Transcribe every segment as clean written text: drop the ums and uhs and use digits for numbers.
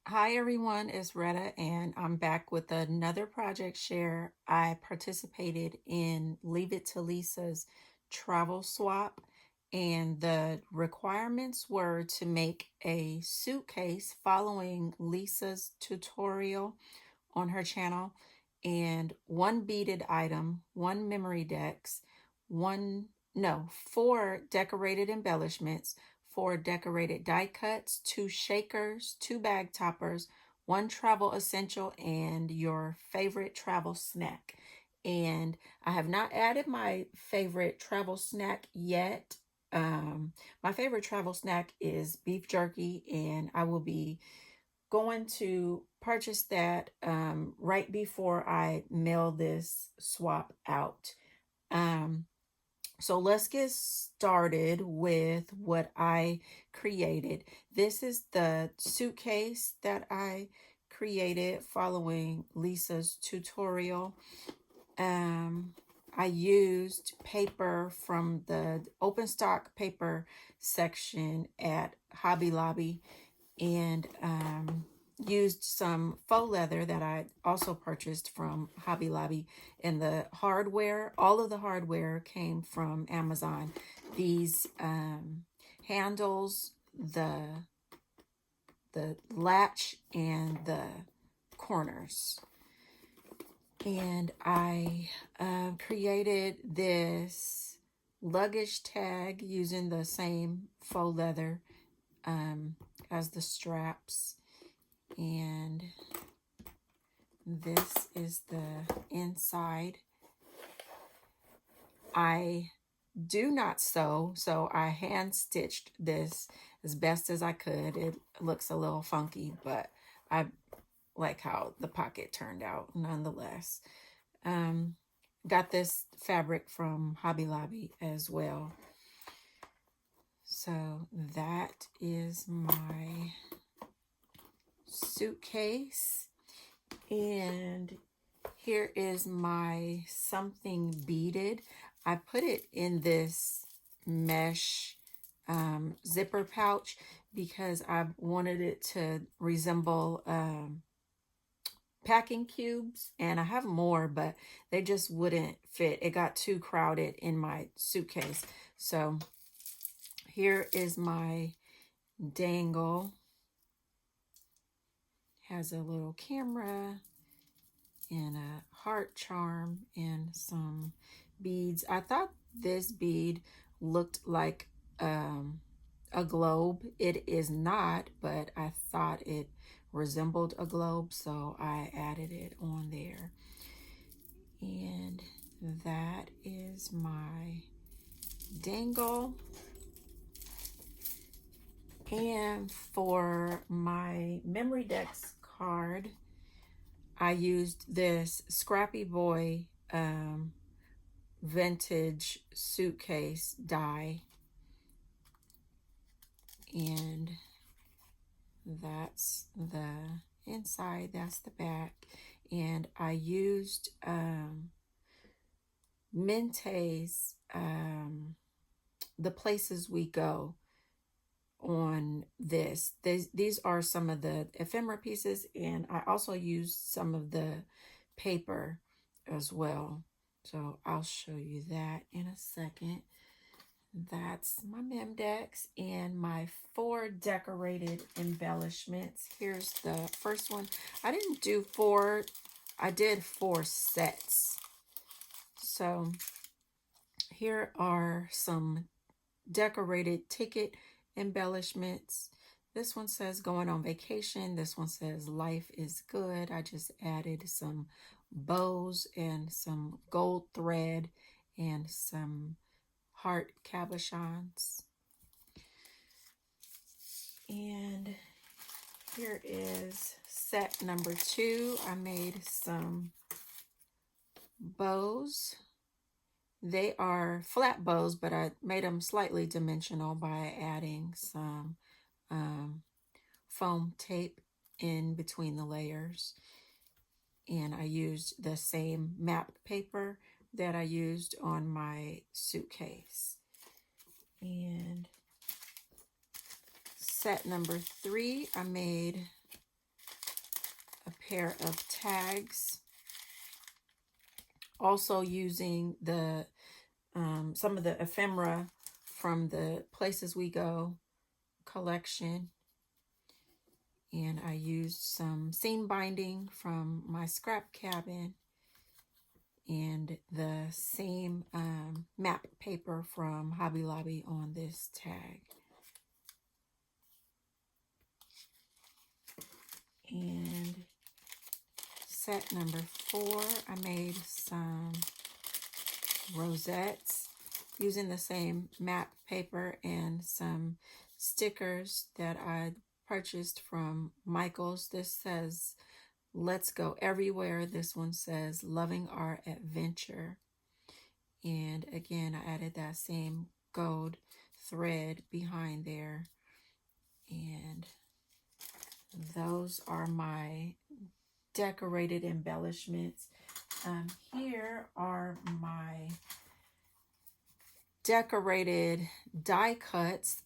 Hi everyone, it's Rhetta and I'm back with another project share. I participated in Leave It to Lisa's travel swap, and the requirements were to make a suitcase following Lisa's tutorial on her channel, and one beaded item, one memory decks, one, no, four decorated embellishments, four decorated die cuts, two shakers, two bag toppers, one travel essential, and your favorite travel snack. And I have not added my favorite travel snack yet. My favorite travel snack is beef jerky, and I will be going to purchase that right before I mail this swap out. Um, so let's get started with what I created. This is the suitcase that I created following Lisa's tutorial. Um, I used paper from the open stock paper section at Hobby Lobby, and used some faux leather that I also purchased from Hobby Lobby. And the hardware, all of the hardware came from Amazon. These handles, the latch, and the corners. And I created this luggage tag using the same faux leather as the straps. And this is the inside. I do not sew, so I hand stitched this as best as I could. It looks a little funky, but I like how the pocket turned out nonetheless. Um, got this fabric from Hobby Lobby as well. So that is my suitcase. And here is my something beaded. I put it in this mesh zipper pouch because I wanted it to resemble packing cubes, and I have more, but they just wouldn't fit. It got too crowded in my suitcase. So here is my dangle. Has a little camera and a heart charm and some beads. I thought this bead looked like a globe. It is not, but I thought it resembled a globe, so I added it on there. And that is my dangle. And for my memory decks card, I used this Scrappy Boy vintage suitcase die, and that's the inside, that's the back. And I used Mintay's The Places We Go on this. These are some of the ephemera pieces, and I also used some of the paper as well. So I'll show you that in a second. That's my Memdex and my four decorated embellishments. Here's the first one. I didn't do four, I did four sets. So here are some decorated ticket embellishments. This one says going on vacation. This one says life is good. I just added some bows and some gold thread and some heart cabochons. And here is set number 2. I made some bows. They are flat bows, but I made them slightly dimensional by adding some foam tape in between the layers. And I used the same map paper that I used on my suitcase. And set number 3, I made pair of tags. Also using the some of the ephemera from the Places We Go collection. And I used some seam binding from my scrap cabin and the same map paper from Hobby Lobby on this tag. And set number 4, I made some rosettes using the same map paper and some stickers that I purchased from Michael's. This says "Let's Go Everywhere." This one says "Loving Our Adventure." And again, I added that same gold thread behind there. And those are my decorated embellishments. Here are my decorated die cuts.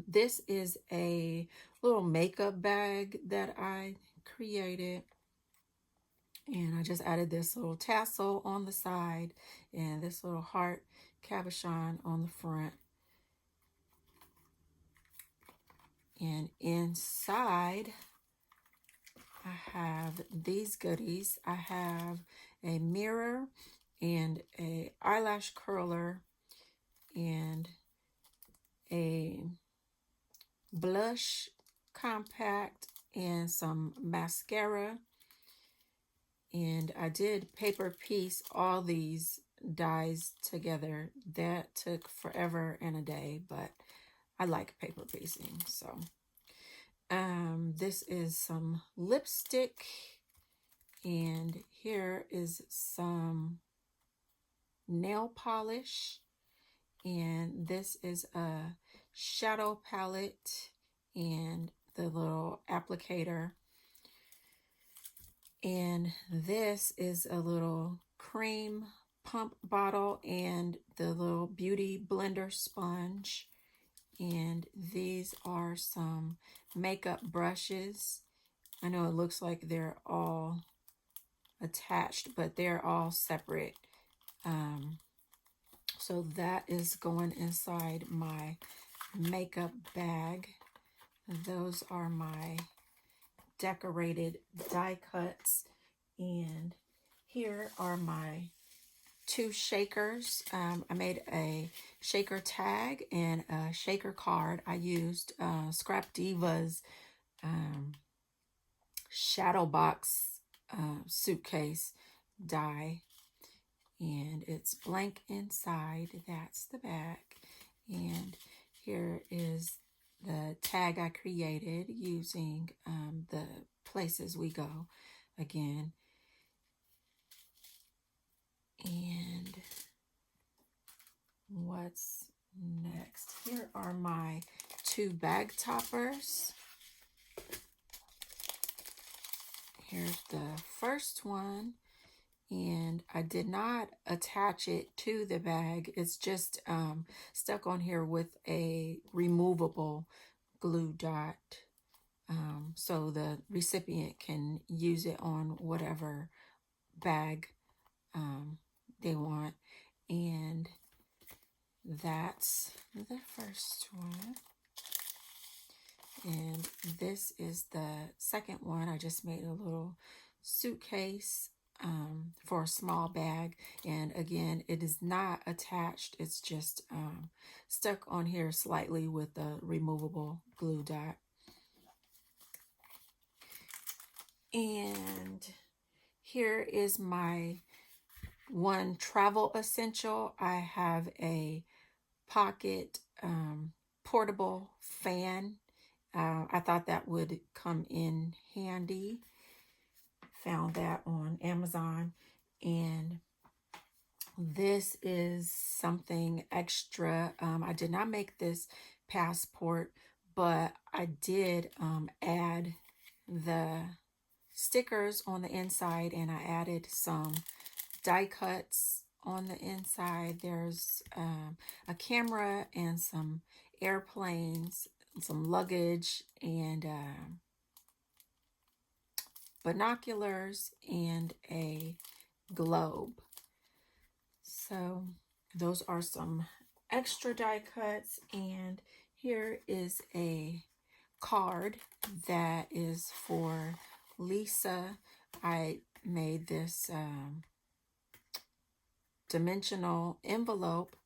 This is a little makeup bag that I created. And I just added this little tassel on the side and this little heart cabochon on the front. And inside, I have these goodies. I have a mirror and a eyelash curler and a blush compact and some mascara. And I did paper piece all these dies together. That took forever and a day, but I like paper piecing. So this is some lipstick, and here is some nail polish, and this is a shadow palette and the little applicator. And this is a little cream pump bottle and the little beauty blender sponge. And these are some makeup brushes. I know it looks like they're all attached, but they're all separate. So that is going inside my makeup bag. Those are my decorated die cuts. And here are my 2 shakers. I made a shaker tag and a shaker card. I used Scrap Diva's shadow box suitcase die, and it's blank inside. That's the back. And here is the tag I created using the Places We Go again. And what's next? Here are my 2 bag toppers. Here's the first one, and I did not attach it to the bag. It's just stuck on here with a removable glue dot, so the recipient can use it on whatever bag they want. And that's the first one. And this is the second one. I just made a little suitcase for a small bag. And again, it is not attached. It's just stuck on here slightly with a removable glue dot. And here is my one travel essential. I have a pocket portable fan. I thought that would come in handy. Found that on Amazon. And this is something extra. I did not make this passport, but I did add the stickers on the inside, and I added some die cuts on the inside. There's a camera and some airplanes, some luggage, and binoculars, and a globe. So those are some extra die cuts, and here is a card that is for Lisa. I made this dimensional envelope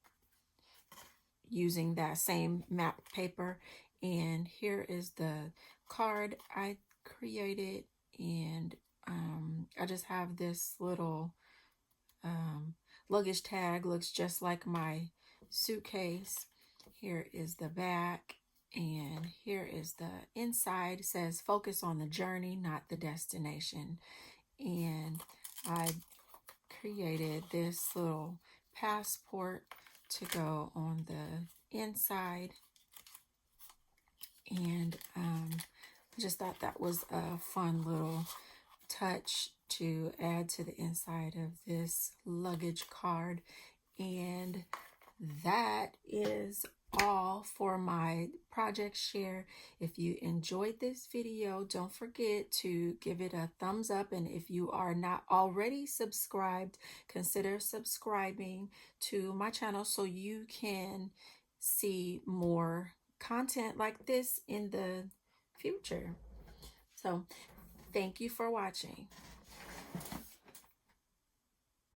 using that same map paper, and here is the card I created. And I just have this little luggage tag, looks just like my suitcase. Here is the back, and here is the inside. It says focus on the journey, not the destination. And I created this little passport to go on the inside, and I just thought that was a fun little touch to add to the inside of this luggage card. And that is all for my project share. If you enjoyed this video, don't forget to give it a thumbs up, and if you are not already subscribed, consider subscribing to my channel so you can see more content like this in the future. So thank you for watching.